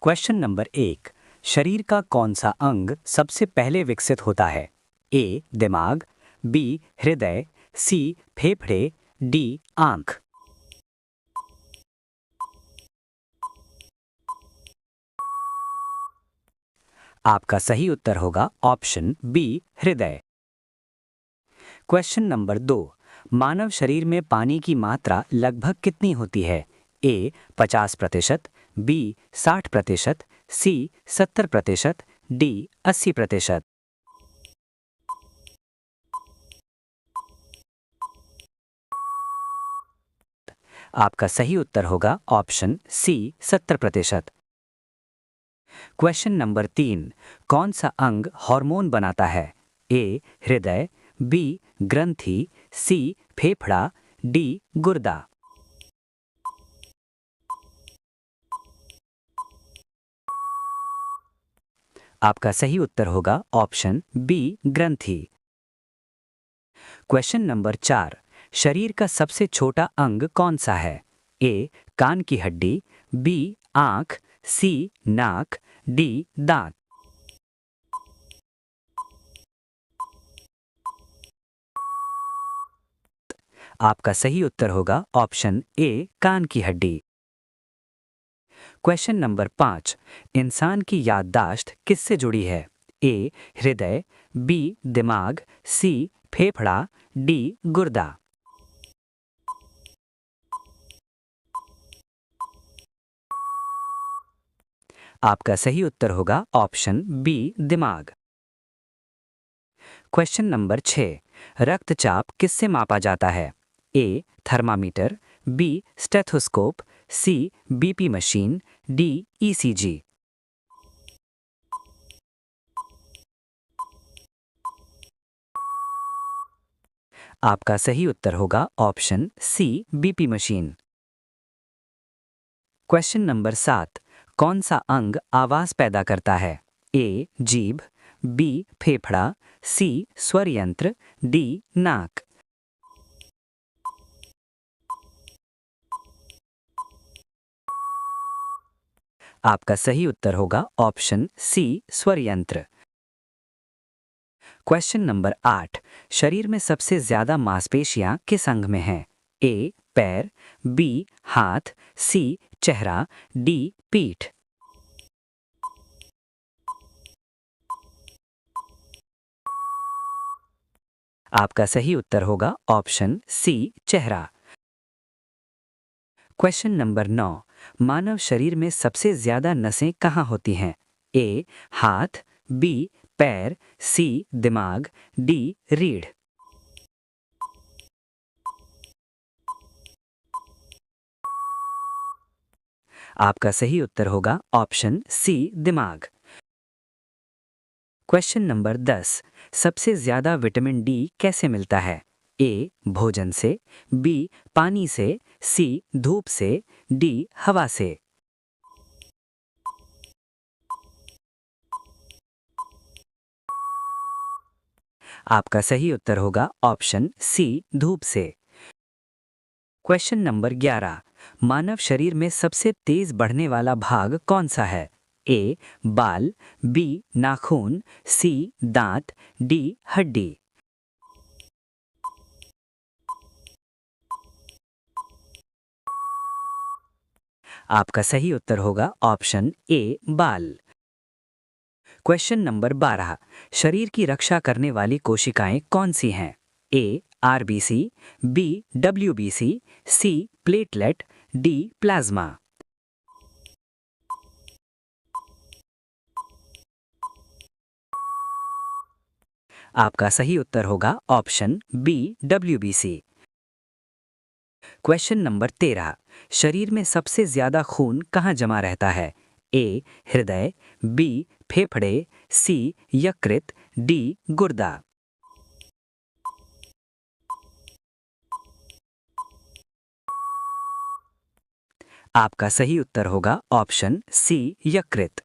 Question number 1। शरीर का कौन सा अंग सबसे पहले विकसित होता है? ए दिमाग, बी हृदय, सी फेफड़े, डी आंख। आपका सही उत्तर होगा ऑप्शन बी हृदय। Question number 2। मानव शरीर में पानी की मात्रा लगभग कितनी होती है? ए 50%, बी 60%, सी 70%, डी 80%। आपका सही उत्तर होगा ऑप्शन सी 70%। Question number 3। कौन सा अंग हार्मोन बनाता है? ए हृदय, बी ग्रंथि, सी फेफड़ा, डी गुर्दा। आपका सही उत्तर होगा ऑप्शन बी ग्रंथि। Question number 4। शरीर का सबसे छोटा अंग कौन सा है? ए कान की हड्डी, बी आंख, सी नाक, डी दांत। आपका सही उत्तर होगा ऑप्शन ए कान की हड्डी। Question number 5। इंसान की याददाश्त किससे जुड़ी है? ए हृदय, बी दिमाग, सी फेफड़ा, डी गुर्दा। आपका सही उत्तर होगा ऑप्शन बी दिमाग। Question number 6। रक्तचाप किससे मापा जाता है? A thermometer, B stethoscope, C BP machine, D ECG. आपका सही उत्तर होगा option C BP machine. Question number 7। कौन सा अंग आवाज पैदा करता है? ए जीभ, बी फेफड़ा, सी स्वर यंत्र, डी नाक। आपका सही उत्तर होगा ऑप्शन सी स्वर यंत्र। Question number 8। शरीर में सबसे ज्यादा मांसपेशियां किस अंग में हैं? ए पैर, बी हाथ, सी चेहरा, डी पीठ। आपका सही उत्तर होगा ऑप्शन सी चेहरा। Question number 9। मानव शरीर में सबसे ज्यादा नसें कहाँ होती हैं? ए हाथ, बी पैर, सी दिमाग, डी रीढ़। आपका सही उत्तर होगा ऑप्शन सी दिमाग। Question number 10। सबसे ज्यादा विटामिन डी कैसे मिलता है? ए भोजन से, बी पानी से, सी धूप से, डी हवा से। आपका सही उत्तर होगा ऑप्शन सी धूप से। Question number 11। मानव शरीर में सबसे तेज बढ़ने वाला भाग कौन सा है? ए बाल, बी नाखून, सी दांत, डी हड्डी। आपका सही उत्तर होगा ऑप्शन ए बाल। Question number 12। शरीर की रक्षा करने वाली कोशिकाएं कौन सी हैं? A RBC, B WBC, C platelet, D plasma. आपका सही उत्तर होगा option B WBC. Question number 13। शरीर में सबसे ज्यादा खून कहाँ जमा रहता है? ए हृदय, बी फेफड़े, सी यकृत, डी गुर्दा। आपका सही उत्तर होगा ऑप्शन सी यकृत।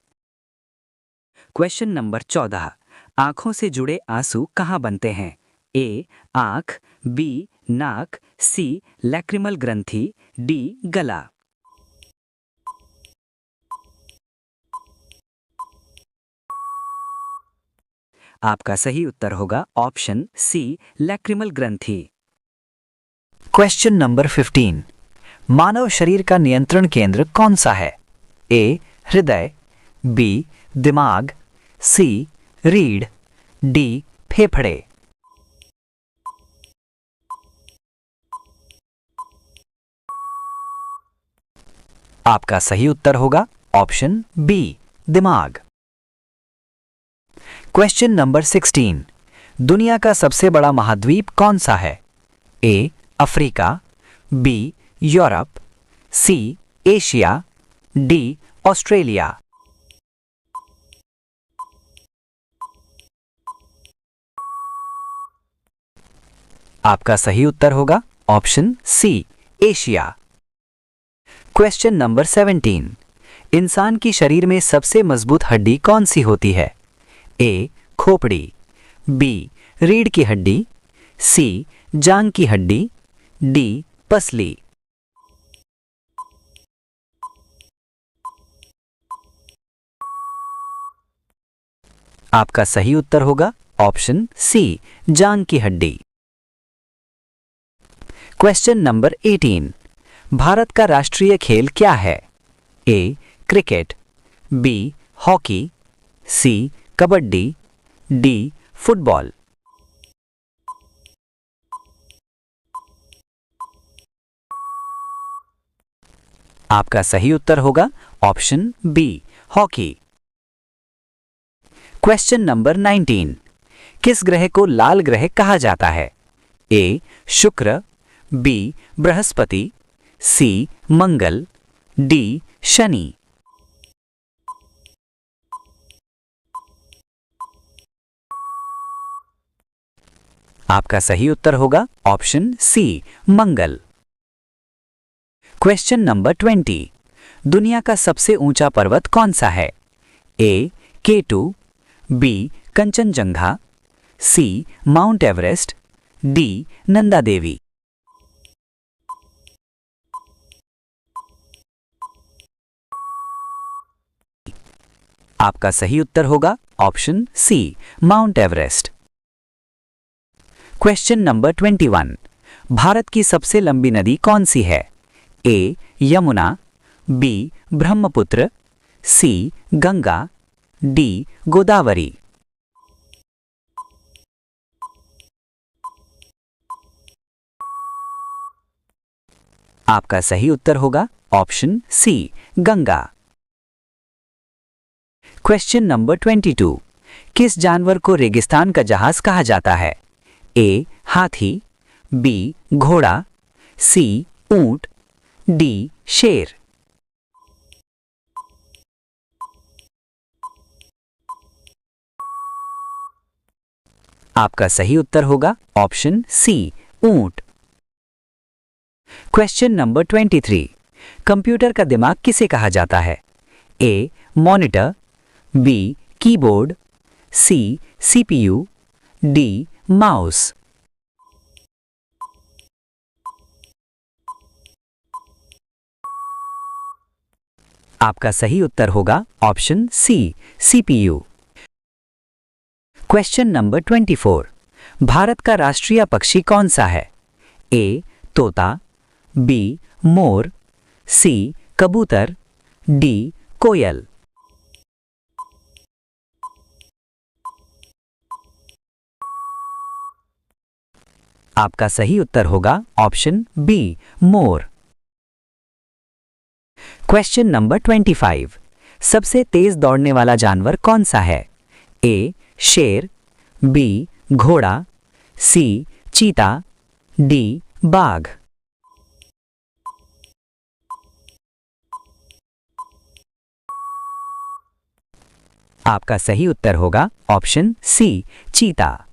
Question number 14। आंखों से जुड़े आंसू कहाँ बनते हैं? ए आंख, बी नाक, सी लैक्रिमल ग्रंथि, डी गला। आपका सही उत्तर होगा ऑप्शन सी, लैक्रिमल ग्रंथि। Question number 15। मानव शरीर का नियंत्रण केंद्र कौन सा है? ए हृदय, बी दिमाग, सी रीढ़, डी फेफड़े। आपका सही उत्तर होगा ऑप्शन बी, दिमाग। Question number 16। दुनिया का सबसे बड़ा महाद्वीप कौन सा है? A Africa, B Europe, C Asia, D Australia. आपका सही उत्तर होगा option C, Asia. Question number 17। इंसान की शरीर में सबसे मजबूत हड्डी कौन सी होती है? ए खोपड़ी, बी रीढ़ की हड्डी, सी जांग की हड्डी, डी पसली। आपका सही उत्तर होगा ऑप्शन सी, जांग की हड्डी। Question number 18। भारत का राष्ट्रीय खेल क्या है? A cricket, B hockey, C kabaddi, D football. आपका सही उत्तर होगा option B, hockey. Question number 19। किस ग्रह को लाल ग्रह कहा जाता है? A Shukra, B Brihaspati, C Mangal, D Shani. आपका सही उत्तर होगा option C, Mangal. Question number 20। दुनिया का सबसे ऊंचा पर्वत कौन सा है? A K2, B Kanchenjunga, C Mount Everest, D Nanda Devi. आपका सही उत्तर होगा option C, Mount Everest. Question number 21। Bharat की सबसे लंबी नदी कौन सी है? A Yamuna, B Brahmaputra, C Ganga, D Godavari. आपका सही उत्तर होगा ऑप्शन सी, गंगा। Question number 22। किस जानवर को रेगिस्तान का जहाज कहा जाता है? ए हाथी, बी घोड़ा, सी ऊंट, डी शेर। आपका सही उत्तर होगा ऑप्शन सी, ऊंट। Question number 23। कंप्यूटर का दिमाग किसे कहा जाता है? A monitor, B keyboard, C CPU, D mouse. आपका सही उत्तर होगा option C, CPU. Question number 24। Bharat का राष्ट्रीय पक्षी कौन सा है? ए तोता, बी मोर, सी कबूतर, डी कोयल। आपका सही उत्तर होगा ऑप्शन बी, मोर। Question number 25। सबसे तेज दौड़ने वाला जानवर कौन सा है? ए शेर, बी घोड़ा, सी चीता, डी बाघ। आपका सही उत्तर होगा ऑप्शन सी, चीता।